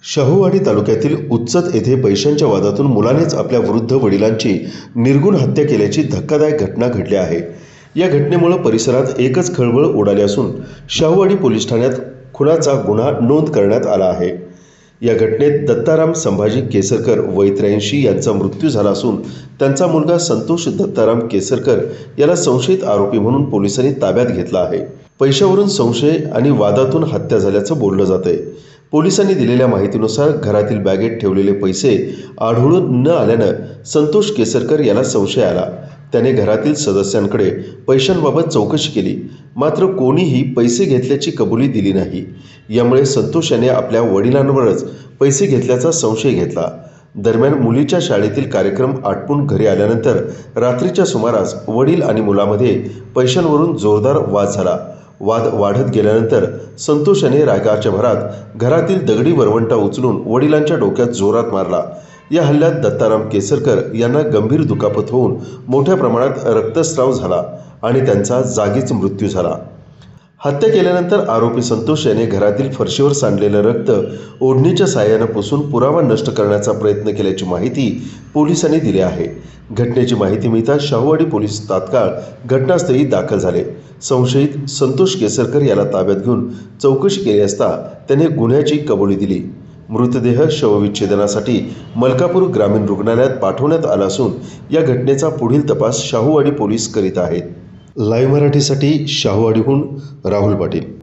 शाहूवाडी तालुक्यातील उच्चत येथे पैशांच्या वादातून मुलानेच आपल्या वृद्ध वडिलांची निर्गुण हत्या केल्याची धक्कादायक घटना घडली आहे। या घटनेमुळे परिसरात एकच खळबळ उडाली असून शाहूवाडी पोलीस ठाण्यात खुनाचा गुन्हा नोंद करण्यात आला आहे। या घटनेत दत्ताराम संभाजी केसरकर वय 83 यांचा मृत्यू झाला असून त्यांचा मुलगा संतोष दत्ताराम केसरकर याला संशयित आरोपी म्हणून पोलिसांनी ताब्यात घेतला आहे। पैशावरून संशय आणि वादातून हत्या झाल्याचं बोललं जातंय। पोलिसांनी दिलेल्या माहितीनुसार घरातील बॅगेत ठेवलेले पैसे आढळून न आल्यानं संतोष केसरकर याला संशय आला। त्याने घरातील सदस्यांकडे पैशांबाबत चौकशी केली, मात्र कोणीही पैसे घेतल्याची कबुली दिली नाही। यामुळे संतोष याने आपल्या वडिलांवरच पैसे घेतल्याचा संशय घेतला। दरम्यान मुलीच्या शाळेतील कार्यक्रम आटपून घरी आल्यानंतर रात्रीच्या सुमारास वडील आणि मुलामध्ये पैशांवरून जोरदार वाद झाला। वाद वाढत गेल्यानंतर संतोष याने रागाच्या भरात घरातील दगडी वरवंटा उचलून वडिलांच्या डोक्यात जोरात मारला। या हल्ल्यात दत्ताराम केसरकर यांना गंभीर दुखापत होऊन मोठ्या प्रमाणात रक्तस्राव झाला आणि त्यांचा जागीच मृत्यू झाला। हत्या केल्यानंतर आरोपी संतोष याने घरातील फरशीवर सांडलेलं रक्त ओढणीच्या साहाय्याने पुसून पुरावा नष्ट करण्याचा प्रयत्न केल्याची माहिती पोलिसांनी दिली आहे। घटनेची माहिती मिळताच शाहूवाडी पोलीस तात्काळ घटनास्थळी दाखल झाले। संशयित संतोष केसरकर याला ताब्यात घेऊन चौकशी केली असता त्याने गुन्ह्याची कबुली दिली। मृतदेह शवविच्छेदनासाठी मलकापूर ग्रामीण रुग्णालयात पाठवण्यात आला असून या घटनेचा पुढील तपास शाहूवाडी पोलीस करीत आहेत। लाईव्ह मराठीसाठी शाहूवाडीहून राहुल पाटील।